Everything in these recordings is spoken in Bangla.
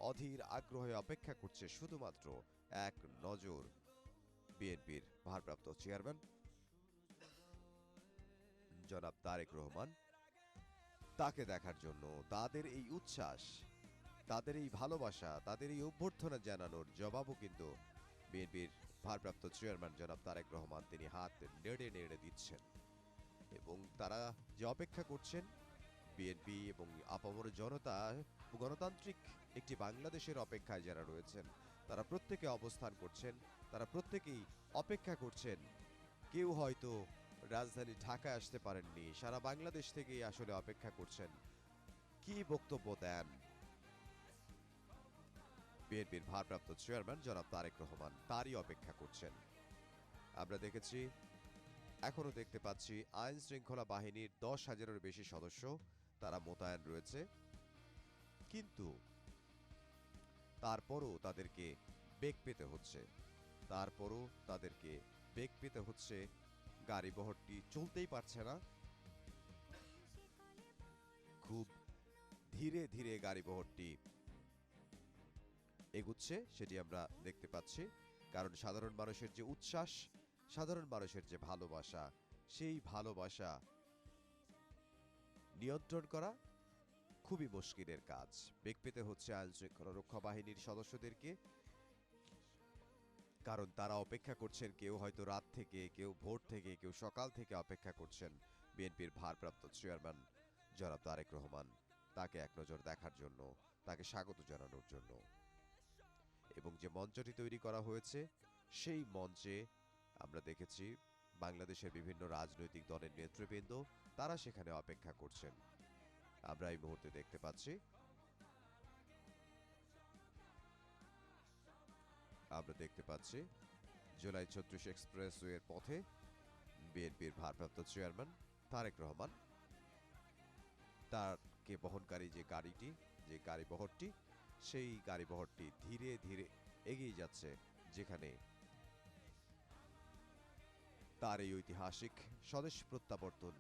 অধীর আগ্রহে অপেক্ষা করছে শুধুমাত্র এক নজর বিএনপির ভারপ্রাপ্ত চেয়ারম্যান জনাব তারেক রহমান, তাকে দেখার জন্য। তাদের এই উচ্ছ্বাস, তাদের এই ভালোবাসা, তাদের এই অভ্যর্থনা জানানোর জবাবও কিন্তু বিএনপির ভারপ্রাপ্ত চেয়ারম্যান জনাব তারেক রহমান তিনি হাত নেড়ে নেড়ে দিচ্ছেন। এবং তারা যে অপেক্ষা করছেন, বিএনপি এবং আপামর জনতা গণতান্ত্রিক একটি বাংলাদেশের অপেক্ষায় যারা রয়েছেন, তারা প্রত্যেকে অবস্থান করছেন, তারা প্রত্যেকেই অপেক্ষা করছেন। কেউ হয়তো রাজধানী ঢাকায় আসতে পারেননি, সারা বাংলাদেশ থেকেই আসলে অপেক্ষা করছেন কি বক্তব্য দেন বিএনপির ভারপ্রাপ্ত চেয়ারম্যান জনাব তারেক রহমান, তারই অপেক্ষা করছেন। আমরা দেখেছি, এখনো দেখতে পাচ্ছি আইন শৃঙ্খলা বাহিনীর 10,000-এর বেশি সদস্য তারা মোতায়েন রয়েছে, কিন্তু তারপরও তাদেরকে বেগ পেতে হচ্ছে, গাড়ি বহরটি চলতেই পারছে না। খুব ধীরে ধীরে গাড়ি বহরটি এগুচ্ছে, সেটি আমরা দেখতে পাচ্ছি। কারণ সাধারণ মানুষের যে উচ্ছ্বাস, সাধারণ মানুষের যে ভালোবাসা, সেই ভালোবাসা নিয়ন্ত্রণ করা খুবই মুশকিলের কাজ। বেগ পেতে হচ্ছে আইন শৃঙ্খলা রক্ষা বাহিনীর সদস্যদেরকে, কারণ তারা অপেক্ষা করছেন, কেউ হয়তো রাত থেকে, কেউ ভোর থেকে, কেউ সকাল থেকে অপেক্ষা করছেন বিএনপির ভারপ্রাপ্ত চেয়ারম্যান জনাব তারেক রহমান, তাকে এক নজর দেখার জন্য, তাকে স্বাগত জানানোর জন্য। এবং যে মঞ্চটি তৈরি করা হয়েছে, সেই মঞ্চে আমরা দেখেছি বাংলাদেশের বিভিন্ন রাজনৈতিক দলের নেতৃবৃন্দ তারা সেখানে অপেক্ষা করছেন। আমরা এই মুহূর্তে দেখতে পাচ্ছি, জুলাই ৩৬ এক্সপ্রেসওয়ের পথে বিএনপির ভারপ্রাপ্ত চেয়ারম্যান তারেক রহমান, তাকে বহনকারী যে গাড়ি বহরটি, সেই গাড়ি বহরটি ধীরে ধীরে এগিয়ে যাচ্ছে, যেখানে তার এই ঐতিহাসিক স্বদেশ প্রত্যাবর্তন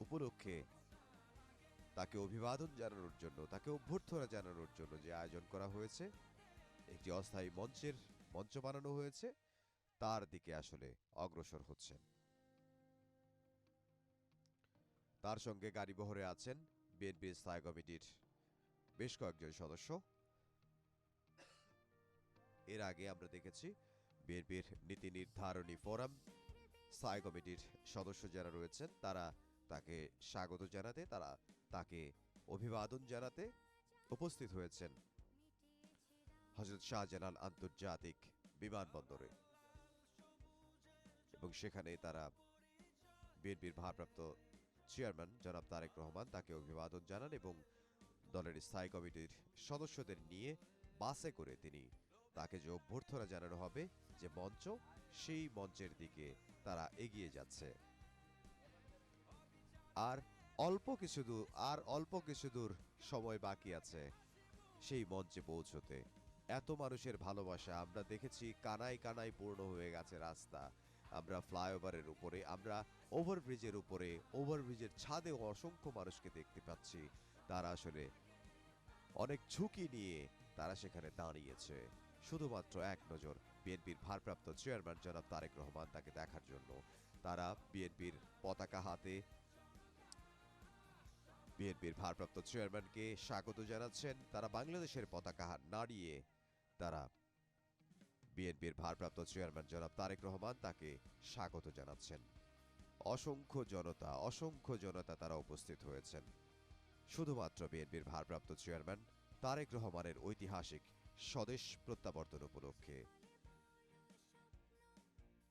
উপলক্ষে তাকে অভিবাদন জানানোর জন্য, তাকে অভ্যর্থনা জানানোর জন্য যে আয়োজন করা হয়েছে, একটি অস্থায়ী মঞ্চ বানানো হয়েছে, তার দিকে আসলে অগ্রসর হচ্ছেন। তার সঙ্গে গাড়িবহরে আছেন বিএনপির স্থায়ী কমিটির বেশ কয়েকজন সদস্য। এর আগে আমরা দেখেছি বিএনপির নীতি নির্ধারণী ফোরাম স্থায়ী কমিটির সদস্য যারা রয়েছেন, তারা তাকে স্বাগত জানাতে, তারা তাকে অভিবাদন জানাতে উপস্থিত হয়েছেন হযরত শাহজালাল আন্তর্জাতিক বিমানবন্দরে। এবং সেখানে তারা বিএনপির ভারপ্রাপ্ত চেয়ারম্যান জনাব তারেক রহমান তাকে অভিবাদন জানান এবং দলের স্থায়ী কমিটির সদস্যদের নিয়ে বাসে করে তাকে যে অভ্যর্থনা জানানো হবে, যে মঞ্চ, সেই মঞ্চের দিকে তারা এগিয়ে যাচ্ছে। আর অল্প কিছু দূর সময় বাকি আছে সেই মঞ্চে পৌঁছতে। এত মানুষের ভালোবাসা আমরা দেখেছি, কানায় কানায় পূর্ণ হয়ে গেছে রাস্তা। আমরা ফ্লাইওভারের উপরে, আমরা ওভারব্রিজের ছাদেও অসংখ্য মানুষকে দেখতে পাচ্ছি। তারা আসলে অনেক ঝুঁকি নিয়ে তারা সেখানে দাঁড়িয়েছে শুধুমাত্র এক নজর বিএনপির ভারপ্রাপ্ত চেয়ারম্যান জনাব তারেক রহমান তাকে দেখার জন্য। তারা বিএনপির পতাকা হাতে বিএনপির ভারপ্রাপ্ত চেয়ারম্যানকে স্বাগত জানাচ্ছেন। তারা বাংলাদেশের পতাকা নাড়িয়ে তারা বিএনপির ভারপ্রাপ্ত চেয়ারম্যান জনাব তারেক রহমান তাকে স্বাগত জানাচ্ছেন। অসংখ্য জনতা তারা উপস্থিত হয়েছেন শুধুমাত্র বিএনপির ভারপ্রাপ্ত চেয়ারম্যান তারেক রহমানের ঐতিহাসিক স্বদেশ প্রত্যাবর্তন উপলক্ষে।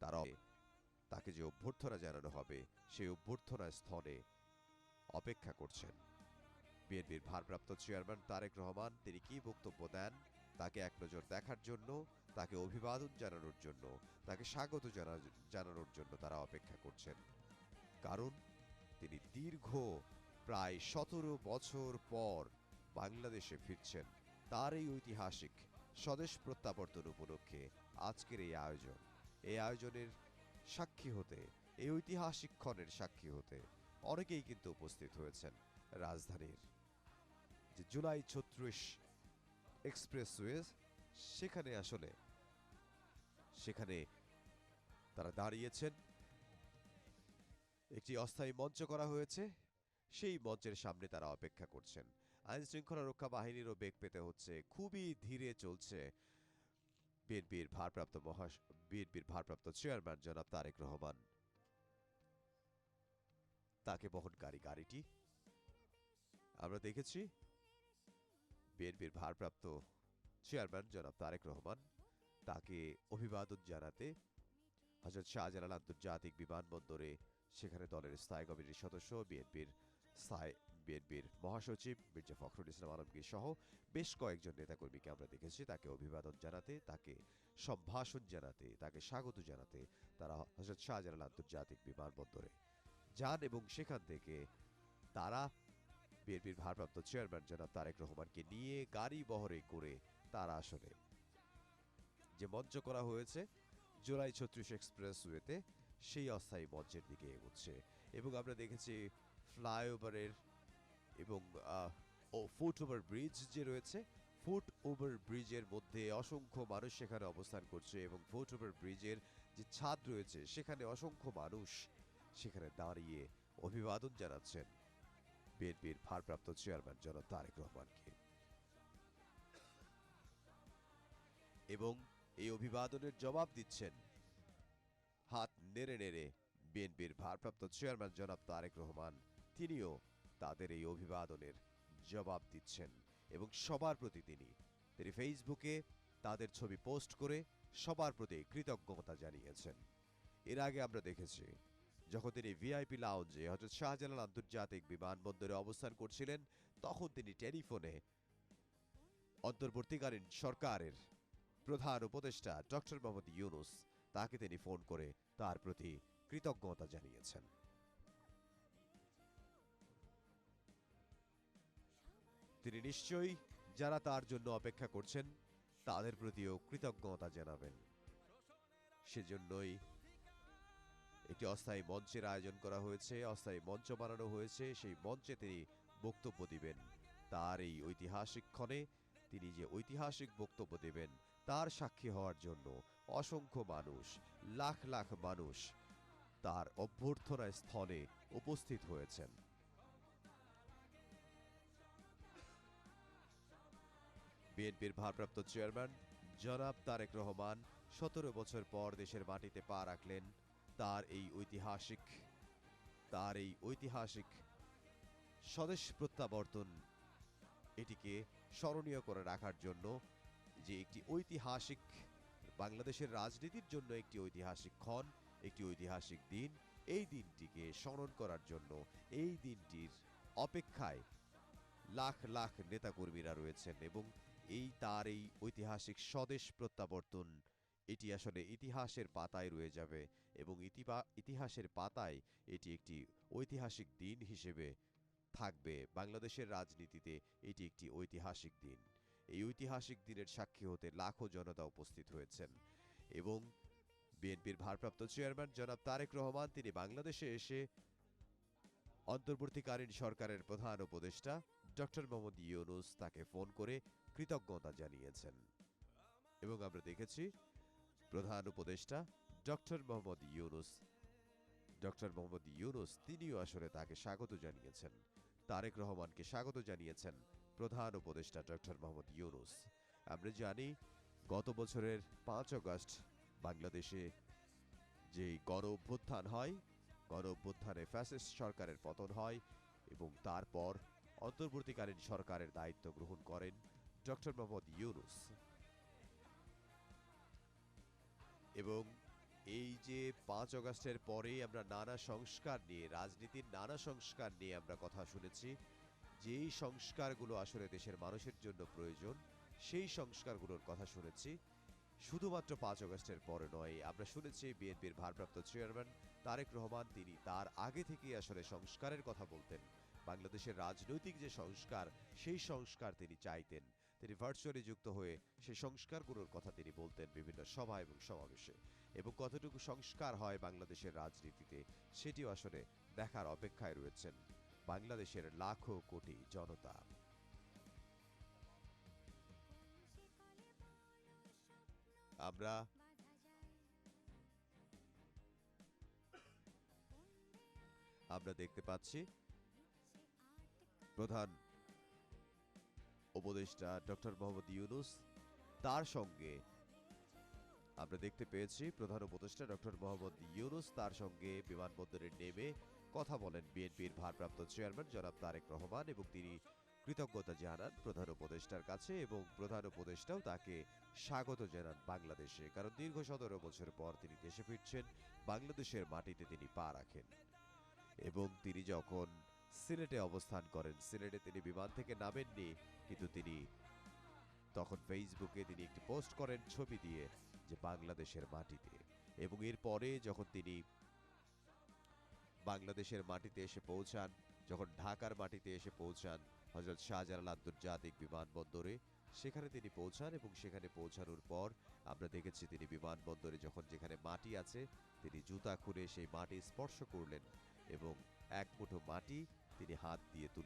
তারা তাকে যে অভ্যর্থনা জানানো হবে, সেই অভ্যর্থনা স্থলে অপেক্ষা করছেন বিএনপির ভারপ্রাপ্ত চেয়ারম্যান তারেক রহমান। তিনি কি বক্তব্য দেন, তাকে এক নজর দেখার জন্য, তাকে অভিবাদন জানানোর জন্য, তাকে স্বাগত জানানোর জন্য তারা অপেক্ষা করছেন। কারণ তিনি দীর্ঘ প্রায় 17 বছর পর বাংলাদেশে ফিরছেন। তার এই ঐতিহাসিক স্বদেশ প্রত্যাবর্তন উপলক্ষে আজকের এই আয়োজনের সাক্ষী হতে, এই ঐতিহাসিক ক্ষণের সাক্ষী হতে অনেকেই কিন্তু উপস্থিত হয়েছেন রাজধানীর যে জুলাই ৩৬ এক্সপ্রেসওয়ে, সেখানে আসলে সেখানে তারা দাঁড়িয়েছেন। একটি অস্থায়ী মঞ্চ করা হয়েছে, সেই মঞ্চের সামনে তারা অপেক্ষা করছেন। আইন শৃঙ্খলা রক্ষা বাহিনীরও বেগ পেতে হচ্ছে। খুবই ধীরে চলছে বিএনপির ভারপ্রাপ্ত চেয়ারম্যান জনাব তারেক রহমান। তাকে বহনকারী গাড়িটি আমরা দেখেছি। বিএনপির ভারপ্রাপ্ত চেয়ারম্যান জনাব তারেক রহমান, তাকে অভিবাদন জানাতে হযরত শাহজালাল আন্তর্জাতিক বিমানবন্দরে, সেখানে দলের স্থায়ী কমিটির সদস্য বিএনপির মহাসচিব মির্জা ফখরুল ইসলাম আলমগীর সহ বেশ কয়েকজন নেতাকর্মীকে আমরা দেখেছি তাকে অভিবাদন জানাতে, তাকে সম্ভাষণ জানাতে, তাকে স্বাগত জানাতে তারা হযরত শাহজালাল আন্তর্জাতিক বিমানবন্দরে যান এবং সেখান থেকে তারা বিএনপির ভারপ্রাপ্ত চেয়ারম্যান জনাব তারেক রহমানকে নিয়ে গাড়ি বহরে করে তারা আসলে যে মঞ্চ করা হয়েছে জুলাই ৩৬ এক্সপ্রেসওয়েতে, সেই অস্থায়ী মঞ্চের দিকে এগোচ্ছে। এবং আমরা দেখেছি ফ্লাইওভারের এবং ফুটওভার ব্রিজ যে রয়েছে, ফুটওভার ব্রিজের মধ্যে অসংখ্য মানুষ সেখানে অবস্থান করছে এবং ফুটওভার ব্রিজের যে ছাদ রয়েছে সেখানে অসংখ্য মানুষ সেখানে দাঁড়িয়ে অভিবাদন জানাচ্ছেন বিএনপির ভারপ্রাপ্ত চেয়ারম্যান জনাব তারেক রহমানকে। এবং এই অভিবাদনের জবাব দিচ্ছেন হাত নেড়ে নেড়ে বিএনপির ভারপ্রাপ্ত চেয়ারম্যান জনাব তারেক রহমান। তিনিও তাদের এই অভিবাদনের জবাব দিচ্ছেন এবং সবার প্রতি তিনি ফেসবুকে তাদের ছবি পোস্ট করে সবার প্রতি কৃতজ্ঞতা জানিয়েছেন। এর আগে আমরা দেখেছি যখন তিনি ভিআইপি লাউঞ্জে হযরত শাহজালাল আন্তর্জাতিক বিমানবন্দরে অবস্থান করছিলেন, তখন তিনি টেলিফোনে অন্তর্বর্তীকালীন সরকারের প্রধান উপদেষ্টা ডক্টর মোহাম্মদ ইউনূস, তাকে তিনি ফোন করে তার প্রতি কৃতজ্ঞতা জানিয়েছেন। তিনি নিশ্চয়ই যারা তার জন্য অপেক্ষা করছেন তাদের প্রতিও কৃতজ্ঞতা জানাবেন। সেজন্যই একটি অস্থায়ী মঞ্চের আয়োজন করা হয়েছে, অস্থায়ী মঞ্চ বানানো হয়েছে। সেই মঞ্চে তিনি বক্তব্য দিবেন। তার এই ঐতিহাসিক ক্ষণে তিনি যে ঐতিহাসিক বক্তব্য দেবেন তার সাক্ষী হওয়ার জন্য অসংখ্য মানুষ, লাখ লাখ মানুষ তার অভ্যর্থনা স্থলে উপস্থিত হয়েছেন। বিএনপির ভারপ্রাপ্ত চেয়ারম্যান জনাব তারেক রহমান ১৭ বছর পর দেশের মাটিতে পা রাখলেন। তার এই ঐতিহাসিক স্বদেশ প্রত্যাবর্তন, এটিকে স্মরণীয় করে রাখার জন্য, যে একটি ঐতিহাসিক বাংলাদেশের রাজনীতির জন্য একটি ঐতিহাসিক ক্ষণ, একটি ঐতিহাসিক দিন, এই দিনটিকে স্মরণ করার জন্য এই দিনটির অপেক্ষায় লাখ লাখ নেতাকর্মীরা রয়েছেন এবং তার এই ঐতিহাসিক স্বদেশ প্রত্যাবর্তন, এটি আসলে ইতিহাসের পাতায় রয়ে যাবে এবং ইতিহাসের পাতায় এটি একটি ঐতিহাসিক দিন হিসেবে থাকবে। বাংলাদেশের রাজনীতিতে এটি একটি ঐতিহাসিক দিন। এই ঐতিহাসিক দিনের সাক্ষী হতে লাখো জনতা উপস্থিত হয়েছেন এবং বিএনপির ভারপ্রাপ্ত চেয়ারম্যান জনাব তারেক রহমান তিনি বাংলাদেশে এসে অন্তর্বর্তীকালীন সরকারের প্রধান উপদেষ্টা ডক্টর মোহাম্মদ ইউনূস তাকে ফোন করে কৃতজ্ঞতা জানিয়েছেন। এবং আমরা দেখেছি প্রধান উপদেষ্টা ডক্টর মোহাম্মদ ইউনূস তিনিও আসলে তাকে স্বাগত জানিয়েছেন। তারেক রহমানকে স্বাগত জানিয়েছেন প্রধান উপদেষ্টা ডক্টর মোহাম্মদ ইউনূস। আমরা জানি গত বছরের ৫ আগস্ট বাংলাদেশে যে গণ অভ্যুত্থান হয়, গণ অভ্যুত্থানে ফ্যাসিস্ট সরকারের পতন হয় এবং তারপর অন্তর্বর্তীকালীন সরকারের দায়িত্ব গ্রহণ করেন ডক্টর মোহাম্মদ ইউনূস। এবং এই যে ৫ আগস্টের পরে আমরা নানা সংস্কার নিয়ে, রাজনীতির নানা সংস্কার নিয়ে আমরা কথা শুনেছি, যেই সংস্কারগুলো আসলে দেশের মানুষের জন্য প্রয়োজন সেই সংস্কারগুলোর কথা শুনেছি। শুধুমাত্র ৫ আগস্টের পরে নয়, আমরা শুনেছি বিএনপির ভারপ্রাপ্ত চেয়ারম্যান তারেক রহমান তিনি তার আগে থেকেই আসলে সংস্কারের কথা বলতেন। বাংলাদেশের রাজনৈতিক যে সংস্কার, সেই সংস্কার তিনি চাইতেন। তিনি ভার্চুয়ালি যুক্ত হয়ে সেই সংস্কারগুলোর কথা তিনি বলতেন বিভিন্ন সভা এবং সমাবেশে। এবং কতটুকু সংস্কার হয় বাংলাদেশের রাজনীতিতে সেটিও আসলে দেখার অপেক্ষায় রয়েছেন বাংলাদেশের লাখো কোটি জনতা। আমরা আমরা দেখতে পাচ্ছি প্রধান উপদেষ্টা ডক্টর মোহাম্মদ ইউনূস তার সঙ্গে আমরা দেখতে পেয়েছি প্রধান উপদেষ্টা ডক্টর মোহাম্মদ ইউনূস তার সঙ্গে বিমানবন্দরে নেমে কথা বলেন বিএনপির ভারপ্রাপ্ত চেয়ারম্যান জনাব তারেক রহমান এবং তিনি কৃতজ্ঞতা জানান প্রধান উপদেষ্টার কাছে এবং প্রধান উপদেষ্টাও তাকে স্বাগত জানান বাংলাদেশে, কারণ দীর্ঘ ১৭ বছর পর তিনি দেশে ফিরছেন, বাংলাদেশের মাটিতে তিনি পা রাখেন। এবং তিনি যখন সিলেটে অবস্থান করেন, সিলেটে তিনি বিমান থেকে নামেননি, কিন্তু তিনি তখন ফেসবুকে তিনি একটি পোস্ট করেন ছবি দিয়ে যে বাংলাদেশের মাটিতে। এবং এরপরে যখন তিনি বাংলাদেশের মাটিতে এসে পৌঁছান, যখন ঢাকার মাটিতে এসে পৌঁছান হযরত শাহজালাল আন্তর্জাতিক বিমানবন্দরে, সেখানে তিনি পৌঁছান এবং সেখানে পৌঁছানোর পর আমরা দেখেছি তিনি বিমানবন্দরে যখন যেখানে মাটি আছে তিনি জুতা খুলে সেই মাটি স্পর্শ করলেন এবং এক মুঠো মাটি তিনি হাত দিয়ে তুলে